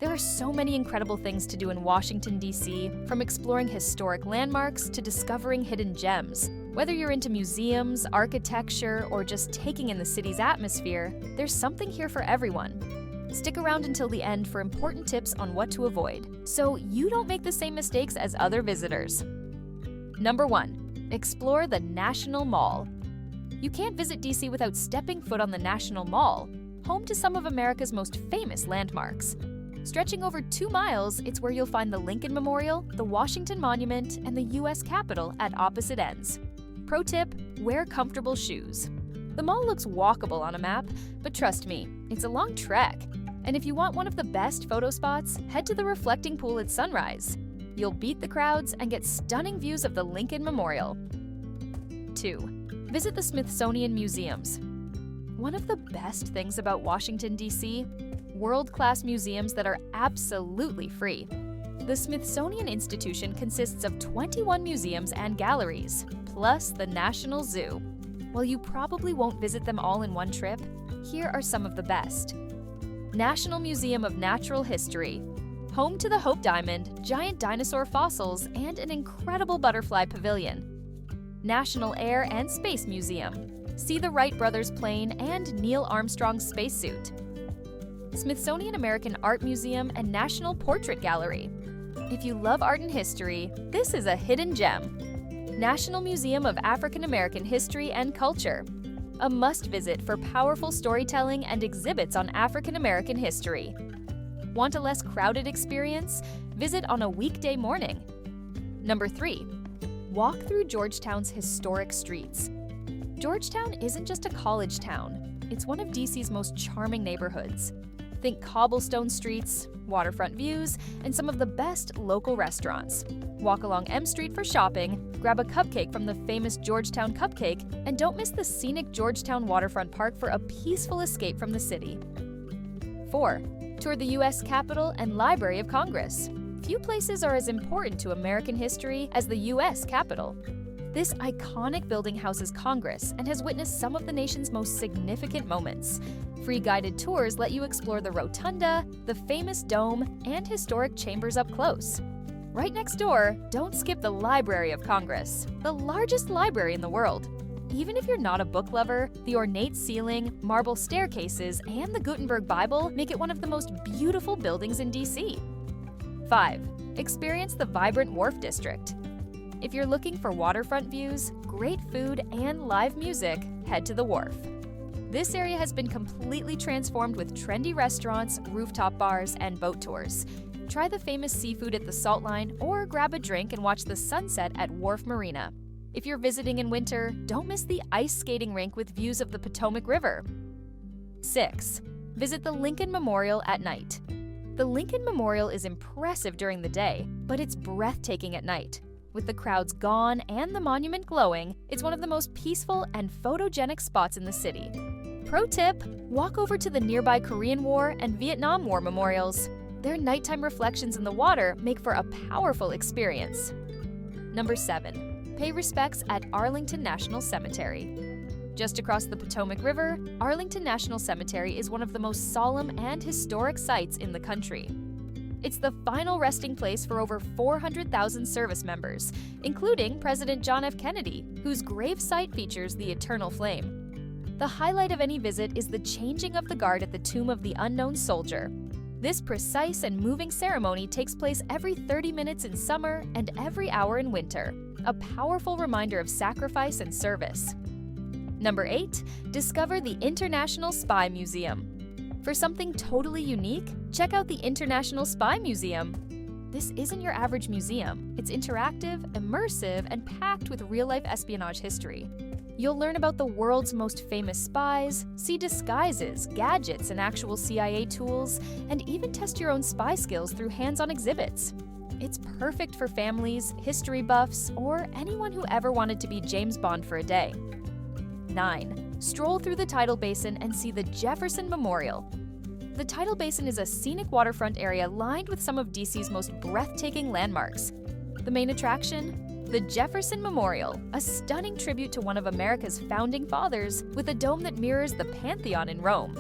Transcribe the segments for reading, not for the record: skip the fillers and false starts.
There are so many incredible things to do in Washington, D.C., from exploring historic landmarks to discovering hidden gems. Whether you're into museums, architecture, or just taking in the city's atmosphere, there's something here for everyone. Stick around until the end for important tips on what to avoid, so you don't make the same mistakes as other visitors. Number 1. Explore the National Mall. You can't visit D.C. without stepping foot on the National Mall, home to some of America's most famous landmarks. Stretching over 2 miles, it's where you'll find the Lincoln Memorial, the Washington Monument, and the U.S. Capitol at opposite ends. Pro tip: wear comfortable shoes. The mall looks walkable on a map, but trust me, it's a long trek. And if you want one of the best photo spots, head to the reflecting pool at sunrise. You'll beat the crowds and get stunning views of the Lincoln Memorial. 2. Visit the Smithsonian Museums. One of the best things about Washington, D.C.: world-class museums that are absolutely free. The Smithsonian Institution consists of 21 museums and galleries, plus the National Zoo. While you probably won't visit them all in one trip, here are some of the best. National Museum of Natural History, home to the Hope Diamond, giant dinosaur fossils, and an incredible butterfly pavilion. National Air and Space Museum, see the Wright brothers plane and Neil Armstrong's spacesuit. Smithsonian American Art Museum and National Portrait Gallery. If you love art and history, this is a hidden gem. National Museum of African American History and Culture, a must-visit for powerful storytelling and exhibits on African American history. Want a less crowded experience? Visit on a weekday morning. Number 3. Walk through Georgetown's historic streets. Georgetown isn't just a college town, it's one of DC's most charming neighborhoods. Think cobblestone streets, waterfront views, and some of the best local restaurants. Walk along M Street for shopping, grab a cupcake from the famous Georgetown Cupcake, and don't miss the scenic Georgetown Waterfront Park for a peaceful escape from the city. 4. Tour the U.S. Capitol and Library of Congress. Few places are as important to American history as the U.S. Capitol. This iconic building houses Congress and has witnessed some of the nation's most significant moments. Free guided tours let you explore the rotunda, the famous dome, and historic chambers up close. Right next door, don't skip the Library of Congress, the largest library in the world. Even if you're not a book lover, the ornate ceiling, marble staircases, and the Gutenberg Bible make it one of the most beautiful buildings in DC. 5. Experience the vibrant Wharf District. If you're looking for waterfront views, great food, and live music, head to the Wharf. This area has been completely transformed with trendy restaurants, rooftop bars, and boat tours. Try the famous seafood at the Salt Line or grab a drink and watch the sunset at Wharf Marina. If you're visiting in winter, don't miss the ice skating rink with views of the Potomac River. 6. Visit the Lincoln Memorial at night. The Lincoln Memorial is impressive during the day, but it's breathtaking at night. With the crowds gone and the monument glowing, it's one of the most peaceful and photogenic spots in the city. Pro tip: walk over to the nearby Korean War and Vietnam War memorials. Their nighttime reflections in the water make for a powerful experience. Number 7. Pay respects at Arlington National Cemetery. Just across the Potomac River, Arlington National Cemetery is one of the most solemn and historic sites in the country. It's the final resting place for over 400,000 service members, including President John F. Kennedy, whose grave site features the eternal flame. The highlight of any visit is the changing of the guard at the tomb of the unknown soldier. This precise and moving ceremony takes place every 30 minutes in summer and every hour in winter, a powerful reminder of sacrifice and service. Number 8. Discover the International Spy Museum. For something totally unique, check out the International Spy Museum. This isn't your average museum. It's interactive, immersive, and packed with real-life espionage history. You'll learn about the world's most famous spies, see disguises, gadgets, and actual CIA tools, and even test your own spy skills through hands-on exhibits. It's perfect for families, history buffs, or anyone who ever wanted to be James Bond for a day. 9. Stroll through the Tidal Basin and see the Jefferson Memorial. The Tidal Basin is a scenic waterfront area lined with some of DC's most breathtaking landmarks. The main attraction? The Jefferson Memorial, a stunning tribute to one of America's founding fathers with a dome that mirrors the Pantheon in Rome.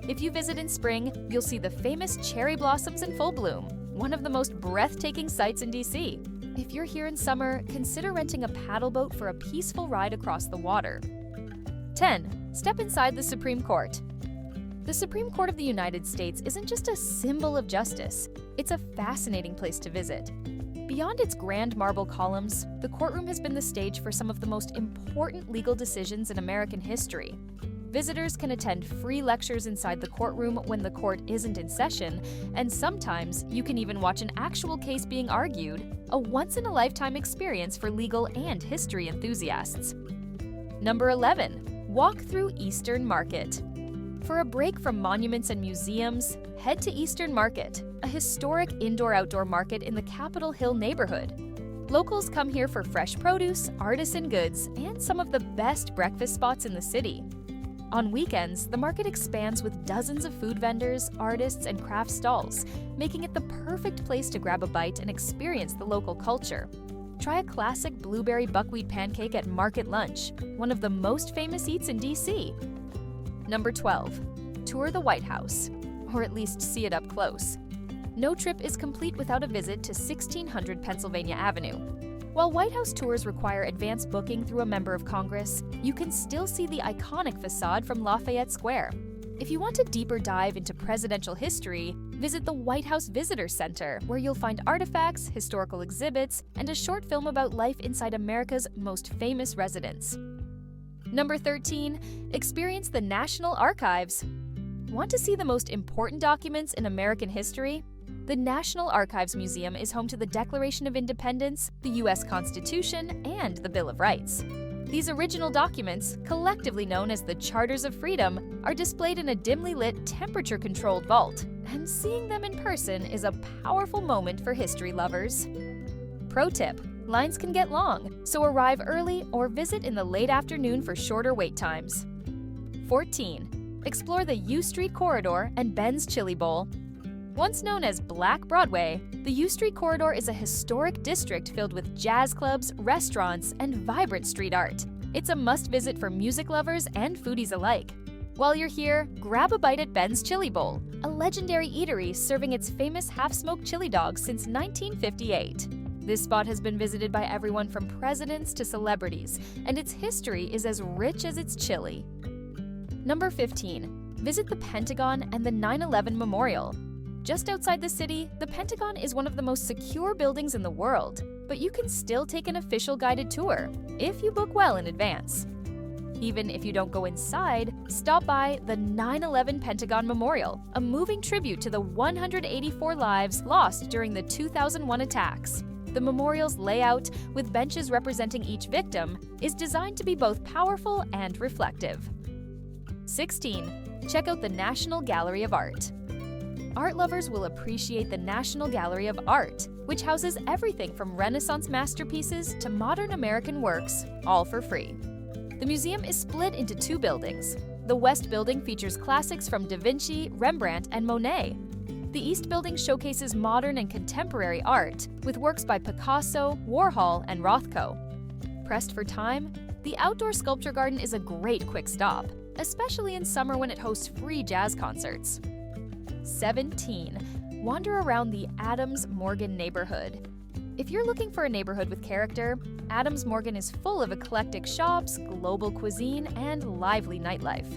If you visit in spring, you'll see the famous cherry blossoms in full bloom, one of the most breathtaking sights in DC. If you're here in summer, consider renting a paddle boat for a peaceful ride across the water. 10. Step inside the Supreme Court. The Supreme Court of the United States isn't just a symbol of justice, it's a fascinating place to visit. Beyond its grand marble columns, the courtroom has been the stage for some of the most important legal decisions in American history. Visitors can attend free lectures inside the courtroom when the court isn't in session, and sometimes you can even watch an actual case being argued, a once-in-a-lifetime experience for legal and history enthusiasts. Number 11. Walk through Eastern Market. For a break from monuments and museums, head to Eastern Market, a historic indoor-outdoor market in the Capitol Hill neighborhood. Locals come here for fresh produce, artisan goods, and some of the best breakfast spots in the city. On weekends, the market expands with dozens of food vendors, artists, and craft stalls, making it the perfect place to grab a bite and experience the local culture. Try a classic blueberry buckwheat pancake at Market Lunch, one of the most famous eats in DC. Number 12. Tour the White House, or at least see it up close. No trip is complete without a visit to 1600 Pennsylvania Avenue. While White House tours require advance booking through a member of Congress, you can still see the iconic facade from Lafayette Square. If you want a deeper dive into presidential history, visit the White House Visitor Center, where you'll find artifacts, historical exhibits, and a short film about life inside America's most famous residents. Number 13. Experience the National Archives. Want to see the most important documents in American history? The National Archives Museum is home to the Declaration of Independence, the U.S. Constitution, and the Bill of Rights. These original documents, collectively known as the Charters of Freedom, are displayed in a dimly lit, temperature-controlled vault, and seeing them in person is a powerful moment for history lovers. Pro tip: lines can get long, so arrive early or visit in the late afternoon for shorter wait times. 14. Explore the U Street Corridor and Ben's Chili Bowl. Once known as Black Broadway, the U Street Corridor is a historic district filled with jazz clubs, restaurants, and vibrant street art. It's a must-visit for music lovers and foodies alike. While you're here, grab a bite at Ben's Chili Bowl, a legendary eatery serving its famous half-smoked chili dogs since 1958. This spot has been visited by everyone from presidents to celebrities, and its history is as rich as its chili. Number 15. Visit the Pentagon and the 9/11 Memorial. Just outside the city, the Pentagon is one of the most secure buildings in the world, but you can still take an official guided tour if you book well in advance. Even if you don't go inside, stop by the 9/11 Pentagon Memorial, a moving tribute to the 184 lives lost during the 2001 attacks. The memorial's layout, with benches representing each victim, is designed to be both powerful and reflective. 16. Check out the National Gallery of Art. Art lovers will appreciate the National Gallery of Art, which houses everything from Renaissance masterpieces to modern American works, all for free. The museum is split into two buildings. The West Building features classics from Da Vinci, Rembrandt, and Monet. The East Building showcases modern and contemporary art, with works by Picasso, Warhol, and Rothko. Pressed for time, the Outdoor Sculpture Garden is a great quick stop, especially in summer when it hosts free jazz concerts. 17. Wander around the Adams Morgan neighborhood. If you're looking for a neighborhood with character, Adams Morgan is full of eclectic shops, global cuisine, and lively nightlife.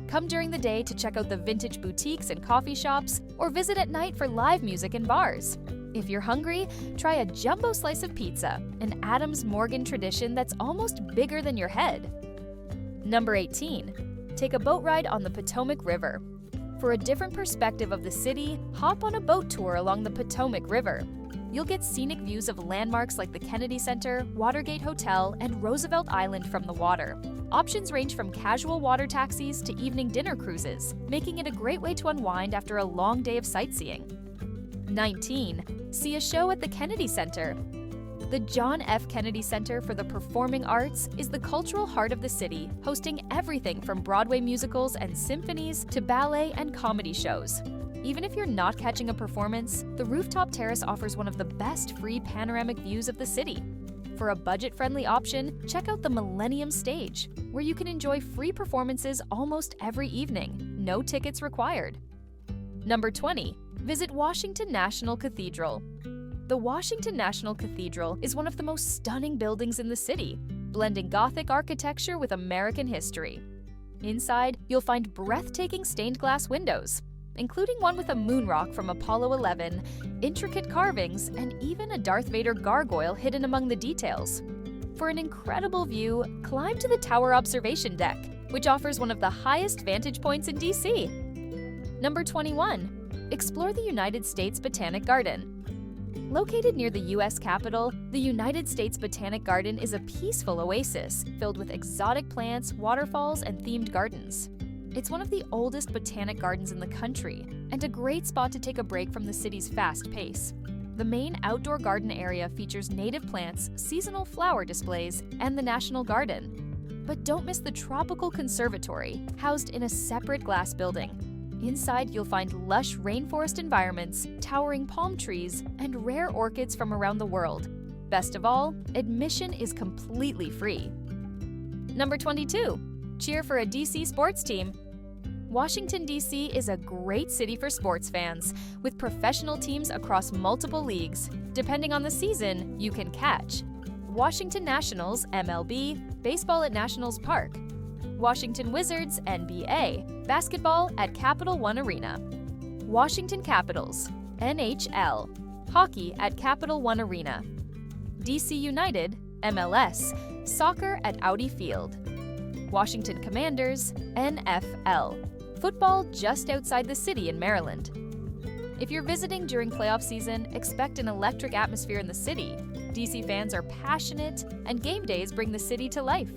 Come during the day to check out the vintage boutiques and coffee shops, or visit at night for live music and bars. If you're hungry, try a jumbo slice of pizza, an Adams Morgan tradition that's almost bigger than your head. Number 18. Take a boat ride on the Potomac River. For a different perspective of the city, hop on a boat tour along the Potomac River. You'll get scenic views of landmarks like the Kennedy Center, Watergate Hotel, and Roosevelt Island from the water. Options range from casual water taxis to evening dinner cruises, making it a great way to unwind after a long day of sightseeing. 19. See a show at the Kennedy Center. The John F. Kennedy Center for the Performing Arts is the cultural heart of the city, hosting everything from Broadway musicals and symphonies to ballet and comedy shows. Even if you're not catching a performance, the rooftop terrace offers one of the best free panoramic views of the city. For a budget-friendly option, check out the Millennium Stage, where you can enjoy free performances almost every evening. no tickets required. Number 20. Visit Washington National Cathedral. The Washington National Cathedral is one of the most stunning buildings in the city, blending Gothic architecture with American history. Inside, you'll find breathtaking stained glass windows, including one with a moon rock from Apollo 11, intricate carvings, and even a Darth Vader gargoyle hidden among the details. For an incredible view, climb to the Tower Observation Deck, which offers one of the highest vantage points in DC. Number 21. Explore the United States Botanic Garden. Located near the U.S. Capitol, the United States Botanic Garden is a peaceful oasis filled with exotic plants, waterfalls, and themed gardens. It's one of the oldest botanic gardens in the country and a great spot to take a break from the city's fast pace. The main outdoor garden area features native plants, seasonal flower displays, and the National Garden. But don't miss the Tropical Conservatory, housed in a separate glass building. Inside, you'll find lush rainforest environments, towering palm trees, and rare orchids from around the world. Best of all, admission is completely free. Number 22. Cheer for a DC sports team. Washington, D.C. is a great city for sports fans, with professional teams across multiple leagues. Depending on the season, you can catch Washington Nationals, MLB, baseball at Nationals Park, Washington Wizards, NBA, basketball at Capital One Arena, Washington Capitals, NHL, hockey at Capital One Arena, DC United, MLS, soccer at Audi Field, Washington Commanders, NFL, football just outside the city in Maryland. If you're visiting during playoff season, expect an electric atmosphere in the city. DC fans are passionate, and game days bring the city to life.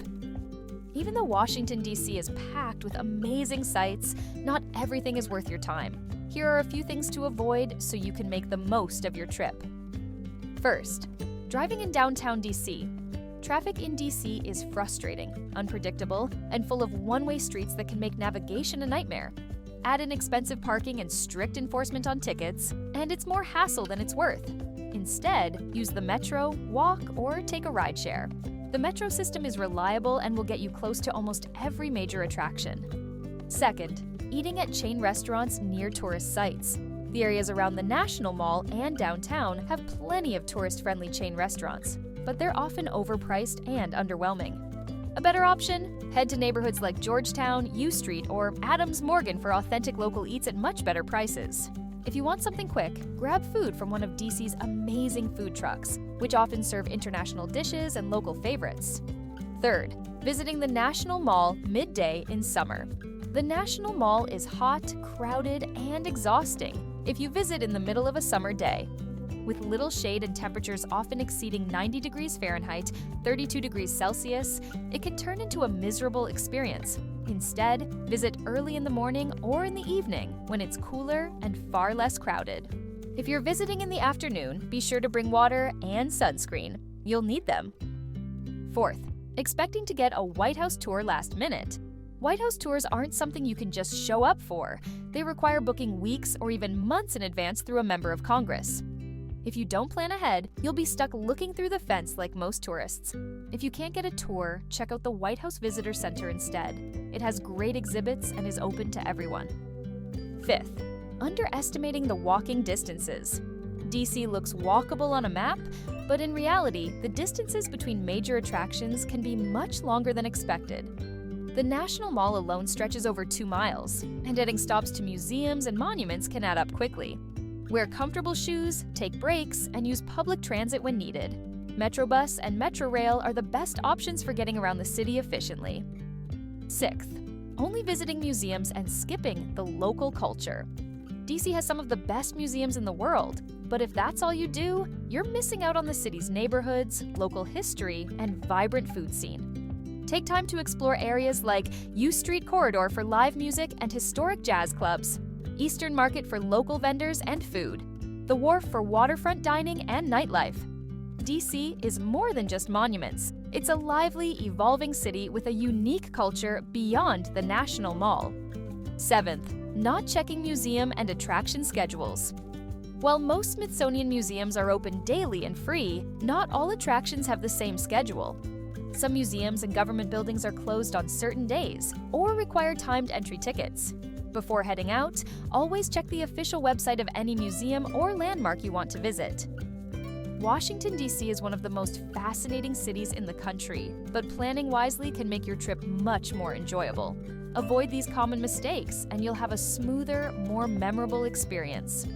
Even though Washington, D.C. is packed with amazing sights, not everything is worth your time. Here are a few things to avoid so you can make the most of your trip. First, driving in downtown D.C. Traffic in D.C. is frustrating, unpredictable, and full of one-way streets that can make navigation a nightmare. Add in expensive parking and strict enforcement on tickets, and it's more hassle than it's worth. Instead, use the metro, walk, or take a rideshare. The metro system is reliable and will get you close to almost every major attraction. Second, eating at chain restaurants near tourist sites. The areas around the National Mall and downtown have plenty of tourist-friendly chain restaurants, but they're often overpriced and underwhelming. A better option? Head to neighborhoods like Georgetown, U Street, or Adams Morgan for authentic local eats at much better prices. If you want something quick, grab food from one of DC's amazing food trucks, which often serve international dishes and local favorites. Third, visiting the National Mall midday in summer. The National Mall is hot, crowded, and exhausting if you visit in the middle of a summer day. With little shade and temperatures often exceeding 90 degrees Fahrenheit, 32 degrees Celsius, it can turn into a miserable experience. Instead, visit early in the morning or in the evening when it's cooler and far less crowded. If you're visiting in the afternoon, be sure to bring water and sunscreen. You'll need them. Fourth, expecting to get a White House tour last minute. White House tours aren't something you can just show up for. They require booking weeks or even months in advance through a member of Congress. If you don't plan ahead, you'll be stuck looking through the fence like most tourists. If you can't get a tour, check out the White House Visitor Center instead. It has great exhibits and is open to everyone. Fifth, underestimating the walking distances. DC looks walkable on a map, but in reality, the distances between major attractions can be much longer than expected. The National Mall alone stretches over 2 miles, and adding stops to museums and monuments can add up quickly. Wear comfortable shoes, take breaks, and use public transit when needed. Metrobus and Metrorail are the best options for getting around the city efficiently. Sixth, only visiting museums and skipping the local culture. DC has some of the best museums in the world, but if that's all you do, you're missing out on the city's neighborhoods, local history, and vibrant food scene. Take time to explore areas like U Street Corridor for live music and historic jazz clubs, Eastern Market for local vendors and food, the Wharf for waterfront dining and nightlife. DC is more than just monuments. It's a lively, evolving city with a unique culture beyond the National Mall. Seventh, not checking museum and attraction schedules. While most Smithsonian museums are open daily and free, not all attractions have the same schedule. Some museums and government buildings are closed on certain days or require timed entry tickets. Before heading out, always check the official website of any museum or landmark you want to visit. Washington, D.C. is one of the most fascinating cities in the country, but planning wisely can make your trip much more enjoyable. Avoid these common mistakes, and you'll have a smoother, more memorable experience.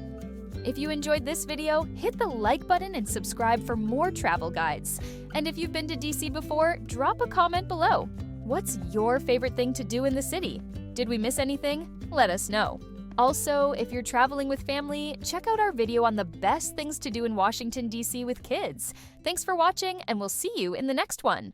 If you enjoyed this video, hit the like button and subscribe for more travel guides. And if you've been to DC before, drop a comment below. What's your favorite thing to do in the city? Did we miss anything? Let us know. Also, if you're traveling with family, check out our video on the best things to do in Washington, D.C. with kids. Thanks for watching, and we'll see you in the next one.